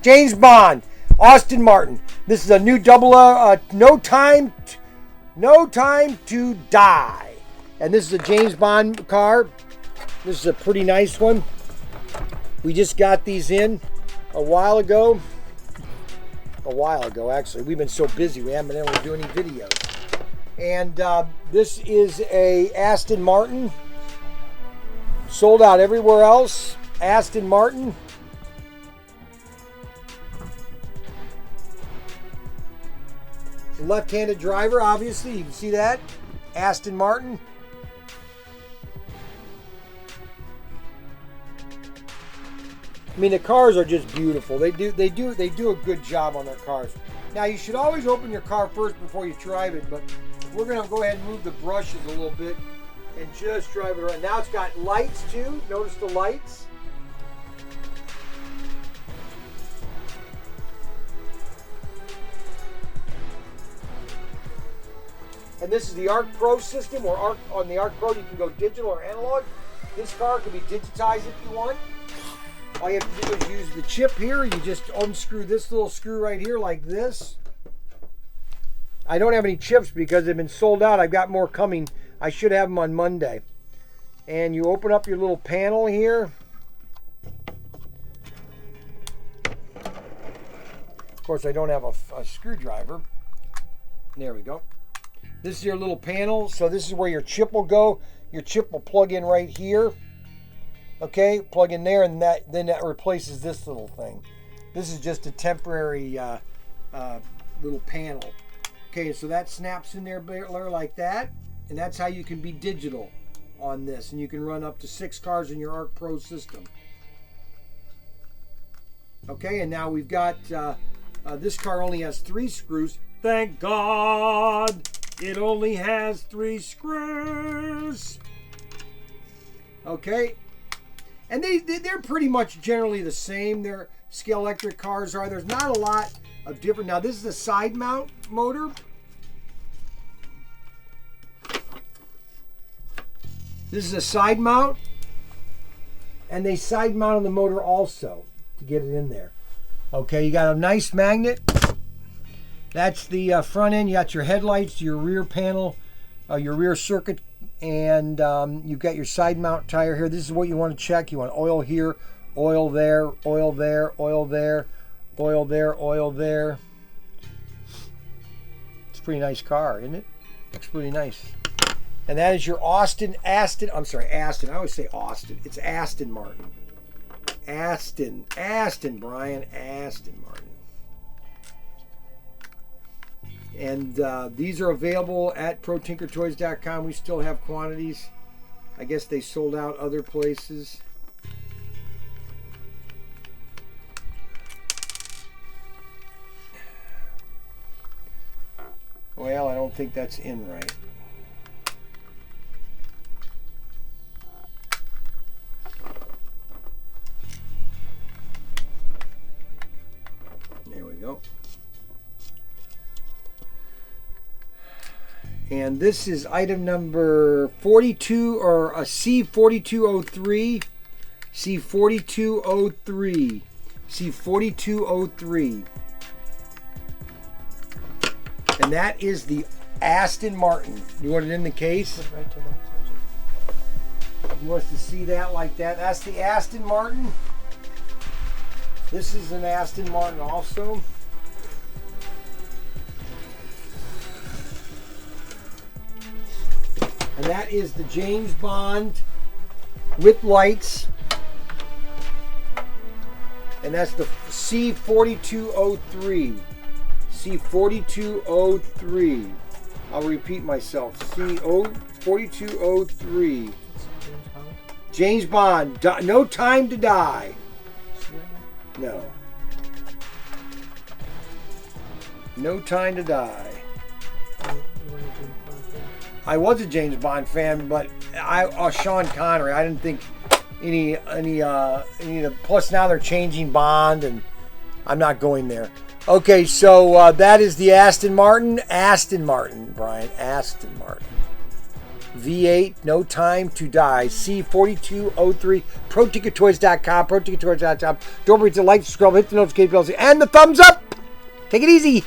James Bond, Aston Martin. This is a new No Time to Die. And this is a James Bond car. This is a pretty nice one. We just got these in a while ago. Actually. We've been so busy we haven't been able to do any videos. And this is a Aston Martin. Sold out everywhere else. Aston Martin. Left-handed driver, obviously. You can see that. Aston Martin. I mean, the cars are just beautiful. They do a good job on their cars. Now, you should always open your car first before you drive it, but we're going to go ahead and move the brushes a little bit and just drive it around. Now it's got lights too. Notice the lights. And this is the Arc Pro system, or on the Arc Pro you can go digital or analog. This car can be digitized if you want. All you have to do is use the chip here. You just unscrew this little screw right here like this. I don't have any chips because they've been sold out. I've got more coming. I should have them on Monday. And you open up your little panel here. Of course, I don't have a screwdriver. There we go. This is your little panel. So this is where your chip will go. Your chip will plug in right here. Okay, plug in there, and then that replaces this little thing. This is just a temporary little panel. Okay, so that snaps in there like that, and that's how you can be digital on this, and you can run up to 6 cars in your Arc Pro system. Okay, and now we've got this car only has 3 screws. Thank God it only has 3 screws. Okay. And they're pretty much generally the same. Their Scalextric cars are. There's not a lot of different. Now this is a side mount motor. This is a side mount. And they side mount on the motor also to get it in there. Okay, you got a nice magnet. That's the front end. You got your headlights, your rear panel, your rear circuit. And you've got your side mount tire here. This is what you want to check. You want oil here, oil there, oil there, oil there, oil there, oil there. It's a pretty nice car, isn't it? Looks pretty nice. And that is your Aston. I'm sorry, Aston. I always say Austin. It's Aston Martin. Aston, Brian, Aston Martin. And these are available at ProTinkerToys.com. We still have quantities. I guess they sold out other places. Well, I don't think that's in right. There we go. And this is item number 42, or a C4203. C4203. C4203. And that is the Aston Martin. You want it in the case? Right to that. You want us to see that like that? That's the Aston Martin. This is an Aston Martin also. And that is the James Bond with lights. And that's the C4203. C4203. I'll repeat myself. C4203. James Bond. No Time to Die. No. No Time to Die. I was a James Bond fan, but Sean Connery. I didn't think any. Plus now they're changing Bond, and I'm not going there. Okay, so that is the Aston Martin. Aston Martin, Brian. Aston Martin. V8, no time to die. C4203, ProTinkerToys.com, ProTinkerToys.com. Don't forget to like, subscribe, hit the notification bell, and the thumbs up. Take it easy.